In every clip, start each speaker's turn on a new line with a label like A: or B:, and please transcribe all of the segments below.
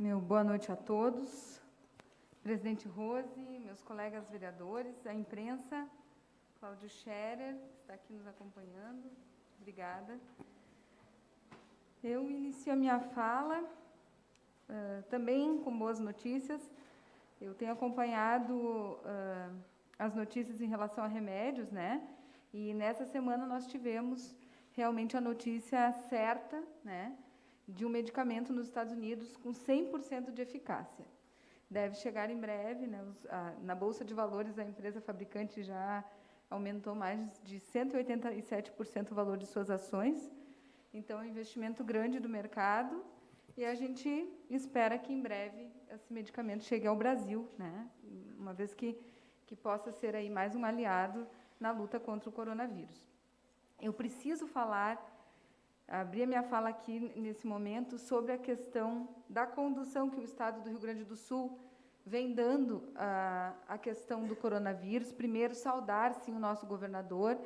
A: Meu boa noite a todos. Presidente Rose, meus colegas vereadores, a imprensa, Cláudio Scherer, que está aqui nos acompanhando. Obrigada. Eu inicio a minha fala também com boas notícias. Eu tenho acompanhado as notícias em relação a remédios, né? E nessa semana nós tivemos realmente a notícia certa, né, de um medicamento nos Estados Unidos com 100% de eficácia. Deve chegar em breve, né, na Bolsa de Valores a empresa fabricante já aumentou mais de 187% o valor de suas ações. Então, é um investimento grande do mercado e a gente espera que em breve esse medicamento chegue ao Brasil, né, uma vez que possa ser aí mais um aliado na luta contra o coronavírus. Eu preciso abrir a minha fala aqui nesse momento sobre a questão da condução que o Estado do Rio Grande do Sul vem dando à questão do coronavírus. Primeiro, saudar, sim, o nosso governador,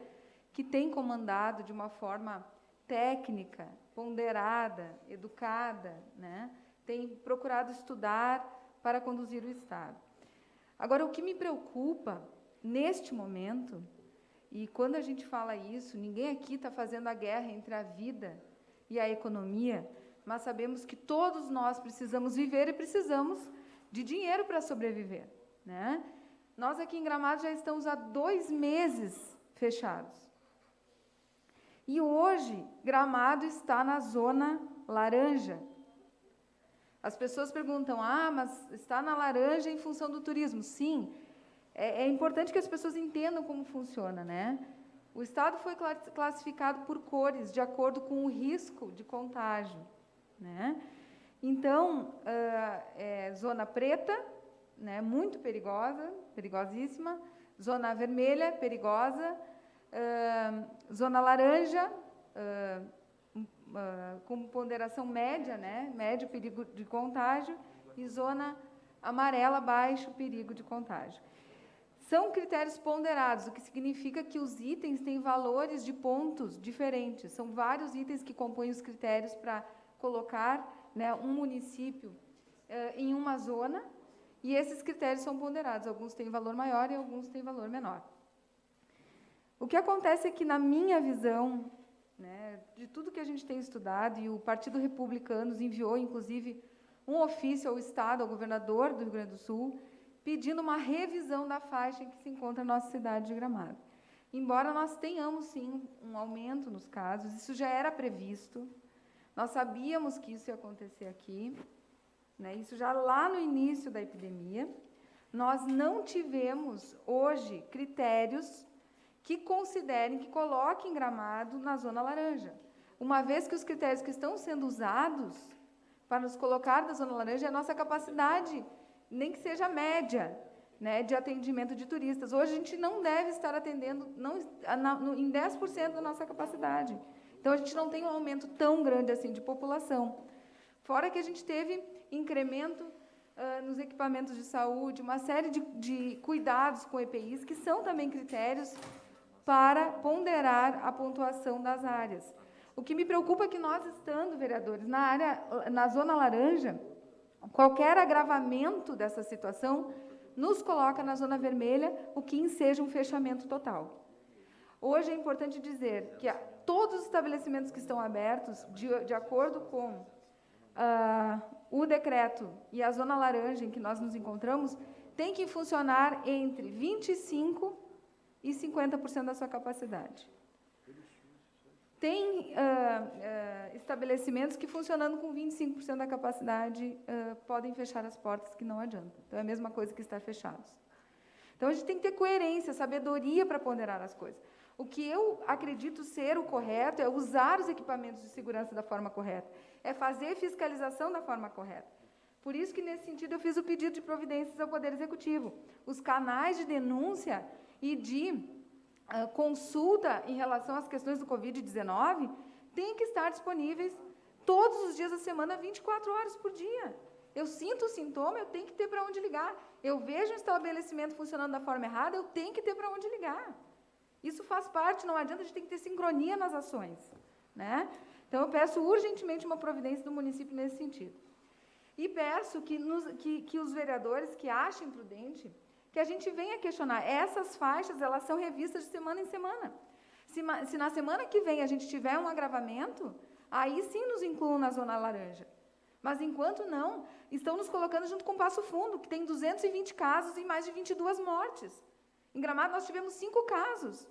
A: que tem comandado de uma forma técnica, ponderada, educada, né? Tem procurado estudar para conduzir o Estado. Agora, o que me preocupa, neste momento, e quando a gente fala isso, ninguém aqui está fazendo a guerra entre a vida e a economia, mas sabemos que todos nós precisamos viver e precisamos de dinheiro para sobreviver, né? Nós aqui em Gramado já estamos há 2 meses fechados. E hoje, Gramado está na zona laranja. As pessoas perguntam, mas está na laranja em função do turismo? Sim. É importante que as pessoas entendam como funciona, né? O Estado foi classificado por cores, de acordo com o risco de contágio, né? Então, zona preta, né, muito perigosa, perigosíssima, zona vermelha, perigosa, zona laranja, com ponderação média, né, médio perigo de contágio, e zona amarela, baixo perigo de contágio. São critérios ponderados, o que significa que os itens têm valores de pontos diferentes. São vários itens que compõem os critérios para colocar, né, um município em uma zona, e esses critérios são ponderados. Alguns têm valor maior e alguns têm valor menor. O que acontece é que, na minha visão, né, de tudo que a gente tem estudado, e o Partido Republicano enviou, inclusive, um ofício ao Estado, ao governador do Rio Grande do Sul, pedindo uma revisão da faixa em que se encontra a nossa cidade de Gramado. Embora nós tenhamos, sim, um aumento nos casos, isso já era previsto, nós sabíamos que isso ia acontecer aqui, né, isso já lá no início da epidemia, nós não tivemos, hoje, critérios que considerem, que coloquem Gramado na zona laranja. Uma vez que os critérios que estão sendo usados para nos colocar na zona laranja é a nossa capacidade, nem que seja média, né, de atendimento de turistas. Hoje a gente não deve estar atendendo em 10% da nossa capacidade. Então, a gente não tem um aumento tão grande assim de população. Fora que a gente teve incremento nos equipamentos de saúde, uma série de cuidados com EPIs, que são também critérios para ponderar a pontuação das áreas. O que me preocupa é que nós, estando, vereadores, na zona laranja, qualquer agravamento dessa situação nos coloca na zona vermelha, o que enseja um fechamento total. Hoje é importante dizer que todos os estabelecimentos que estão abertos, de acordo com o decreto e a zona laranja em que nós nos encontramos, têm que funcionar entre 25% e 50% da sua capacidade. Tem estabelecimentos que, funcionando com 25% da capacidade, podem fechar as portas, que não adianta. Então, é a mesma coisa que estar fechados. Então, a gente tem que ter coerência, sabedoria para ponderar as coisas. O que eu acredito ser o correto é usar os equipamentos de segurança da forma correta, é fazer fiscalização da forma correta. Por isso que, nesse sentido, eu fiz o pedido de providências ao Poder Executivo. Os canais de denúncia e de consulta em relação às questões do Covid-19 têm que estar disponíveis todos os dias da semana, 24 horas por dia. Eu sinto o sintoma, eu tenho que ter para onde ligar. Eu vejo um estabelecimento funcionando da forma errada, eu tenho que ter para onde ligar. Isso faz parte, não adianta, a gente tem que ter sincronia nas ações, né? Então, eu peço urgentemente uma providência do município nesse sentido. E peço que os vereadores que achem prudente, que a gente venha questionar. Essas faixas, elas são revistas de semana em semana. Se na semana que vem a gente tiver um agravamento, aí sim nos incluam na zona laranja. Mas, enquanto não, estão nos colocando junto com Passo Fundo, que tem 220 casos e mais de 22 mortes. Em Gramado, nós tivemos 5 casos.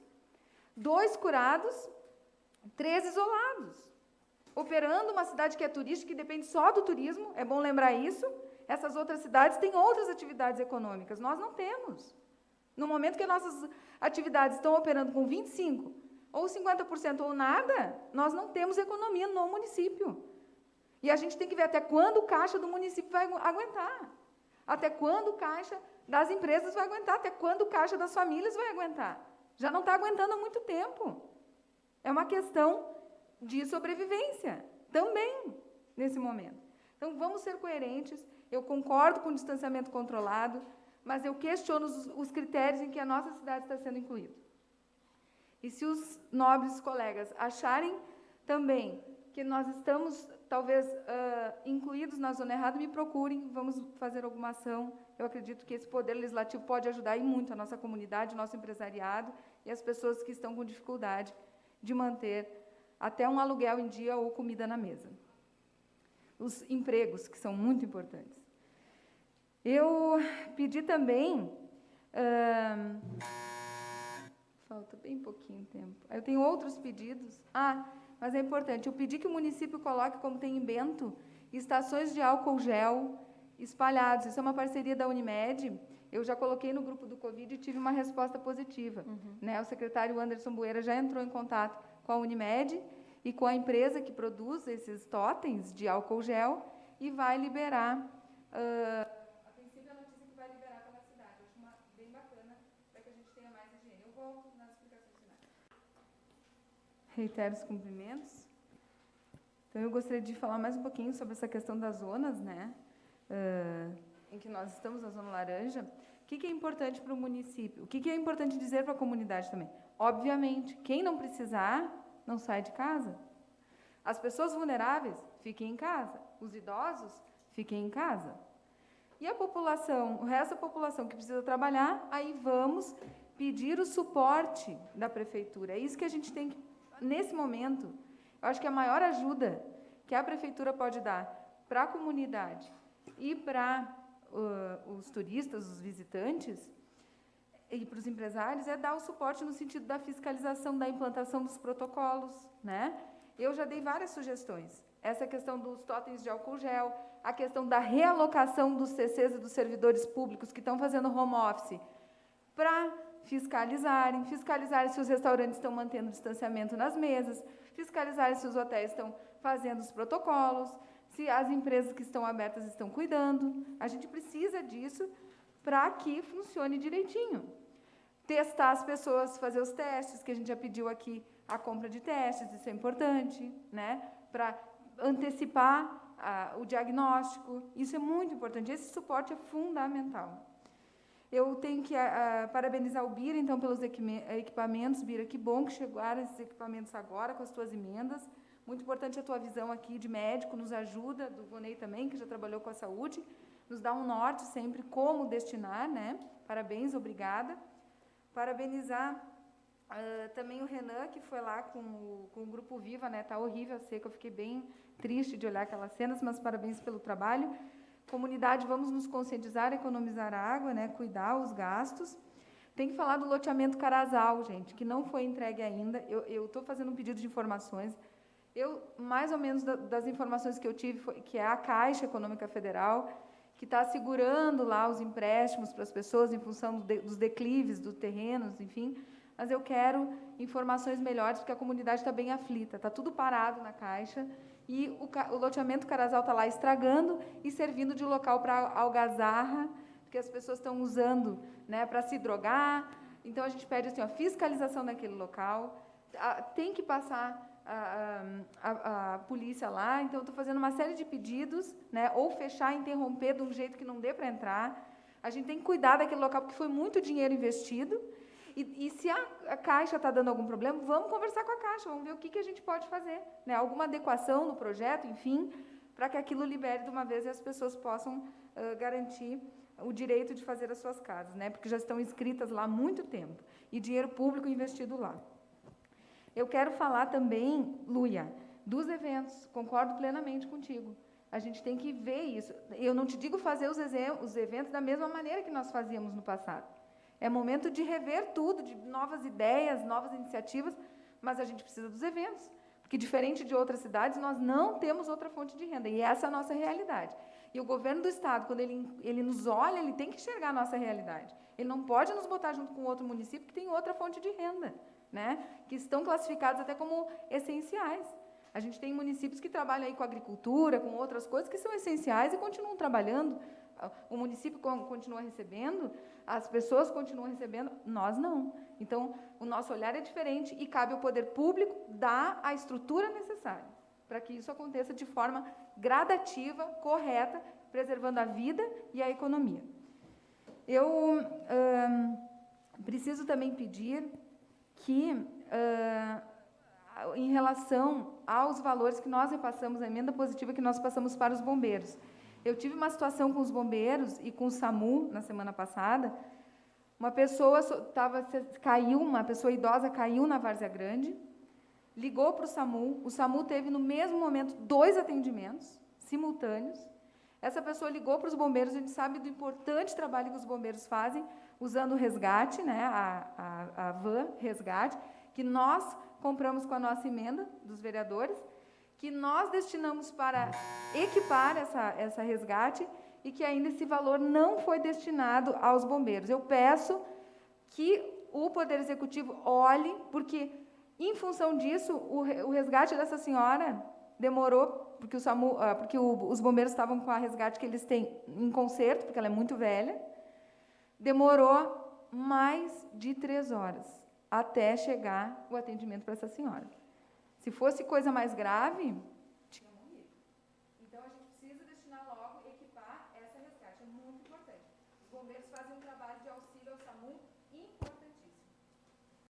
A: 2 curados, 3 isolados. Operando uma cidade que é turística, que depende só do turismo, é bom lembrar isso. Essas outras cidades têm outras atividades econômicas, nós não temos. No momento que nossas atividades estão operando com 25%, ou 50% ou nada, nós não temos economia no município. E a gente tem que ver até quando o caixa do município vai aguentar. Até quando o caixa das empresas vai aguentar, até quando o caixa das famílias vai aguentar. Já não está aguentando há muito tempo. É uma questão de sobrevivência, também, nesse momento. Então, vamos ser coerentes. Eu concordo com o distanciamento controlado, mas eu questiono os critérios em que a nossa cidade está sendo incluída. E se os nobres colegas acharem também que nós estamos, talvez, incluídos na zona errada, me procurem, vamos fazer alguma ação. Eu acredito que esse poder legislativo pode ajudar e muito a nossa comunidade, o nosso empresariado e as pessoas que estão com dificuldade de manter até um aluguel em dia ou comida na mesa. Os empregos, que são muito importantes. Eu pedi também... falta bem pouquinho tempo. Eu tenho outros pedidos. Mas é importante. Eu pedi que o município coloque, como tem em Bento, estações de álcool gel espalhados. Isso é uma parceria da Unimed. Eu já coloquei no grupo do Covid e tive uma resposta positiva. Né? O secretário Anderson Bueira já entrou em contato com a Unimed e com a empresa que produz esses totens de álcool gel e vai liberar. A princípio, a notícia que vai liberar pela cidade. Eu acho bem bacana para que a gente tenha mais higiene. Eu volto nas explicações finais. Reitero os cumprimentos. Então, eu gostaria de falar mais um pouquinho sobre essa questão das zonas, né? Em que nós estamos na zona laranja. O que é importante para o município? O que é importante dizer para a comunidade também? Obviamente, quem não precisar, não sai de casa. As pessoas vulneráveis, fiquem em casa. Os idosos, fiquem em casa. E a população, o resto da população que precisa trabalhar, aí vamos pedir o suporte da prefeitura. É isso que a gente tem que, nesse momento, eu acho que a maior ajuda que a prefeitura pode dar para a comunidade e para os turistas, os visitantes, e para os empresários, é dar o suporte no sentido da fiscalização, da implantação dos protocolos, né? Eu já dei várias sugestões. Essa questão dos totens de álcool gel, a questão da realocação dos CCs e dos servidores públicos que estão fazendo home office para fiscalizarem se os restaurantes estão mantendo distanciamento nas mesas, fiscalizarem se os hotéis estão fazendo os protocolos, se as empresas que estão abertas estão cuidando. A gente precisa disso para que funcione direitinho. Testar as pessoas, fazer os testes, que a gente já pediu aqui a compra de testes, isso é importante, né? Para antecipar o diagnóstico, isso é muito importante, esse suporte é fundamental. Eu tenho que parabenizar o Bira, então, pelos equipamentos. Bira, que bom que chegaram esses equipamentos agora, com as tuas emendas. Muito importante a tua visão aqui de médico, nos ajuda, do Vonei também, que já trabalhou com a saúde, nos dá um norte sempre como destinar, né? Parabéns, obrigada. Parabenizar também o Renan, que foi lá com o Grupo Viva, né? Tá horrível a seca, eu fiquei bem triste de olhar aquelas cenas, mas parabéns pelo trabalho. Comunidade, vamos nos conscientizar, economizar água, né? Cuidar os gastos. Tem que falar do loteamento Carazal, gente, que não foi entregue ainda. Eu estou fazendo um pedido de informações. Mais ou menos das informações que eu tive, que é a Caixa Econômica Federal, que está segurando lá os empréstimos para as pessoas em função dos declives dos terrenos, enfim. Mas eu quero informações melhores, porque a comunidade está bem aflita, está tudo parado na Caixa, e o loteamento Carazal está lá estragando e servindo de local para algazarra, porque as pessoas estão usando, né, para se drogar. Então, a gente pede assim, a fiscalização daquele local, tem que passar a polícia lá. Então, eu estou fazendo uma série de pedidos, né, ou fechar, interromper de um jeito que não dê para entrar. A gente tem que cuidar daquele local, porque foi muito dinheiro investido. E se a Caixa está dando algum problema, vamos conversar com a Caixa, vamos ver o que a gente pode fazer, né? Alguma adequação no projeto, enfim, para que aquilo libere de uma vez e as pessoas possam garantir o direito de fazer as suas casas, né? Porque já estão inscritas lá há muito tempo, e dinheiro público investido lá. Eu quero falar também, Luia, dos eventos, concordo plenamente contigo. A gente tem que ver isso. Eu não te digo fazer os eventos da mesma maneira que nós fazíamos no passado. É momento de rever tudo, de novas ideias, novas iniciativas, mas a gente precisa dos eventos, porque, diferente de outras cidades, nós não temos outra fonte de renda, e essa é a nossa realidade. E o governo do Estado, quando ele nos olha, ele tem que enxergar a nossa realidade. Ele não pode nos botar junto com outro município que tem outra fonte de renda, né? Que estão classificados até como essenciais. A gente tem municípios que trabalham aí com agricultura, com outras coisas que são essenciais e continuam trabalhando. O município continua recebendo, as pessoas continuam recebendo, nós não. Então, o nosso olhar é diferente e cabe ao poder público dar a estrutura necessária para que isso aconteça de forma gradativa, correta, preservando a vida e a economia. Eu preciso também pedir que, em relação aos valores que nós repassamos, a emenda positiva que nós passamos para os bombeiros, eu tive uma situação com os bombeiros e com o SAMU na semana passada. Uma pessoa uma pessoa idosa caiu na Várzea Grande, ligou para o SAMU teve no mesmo momento 2 atendimentos simultâneos. Essa pessoa ligou para os bombeiros, a gente sabe do importante trabalho que os bombeiros fazem, usando o resgate, né, a van resgate, que nós compramos com a nossa emenda dos vereadores, que nós destinamos para equipar essa resgate e que ainda esse valor não foi destinado aos bombeiros. Eu peço que o Poder Executivo olhe, porque, em função disso, o resgate dessa senhora demorou, porque os bombeiros estavam com a resgate que eles têm em conserto, porque ela é muito velha, demorou mais de 3 horas até chegar o atendimento para essa senhora. Se fosse coisa mais grave, tinha morrido. Então, a gente precisa destinar logo, equipar essa resgate. É muito importante. Os bombeiros fazem um trabalho de auxílio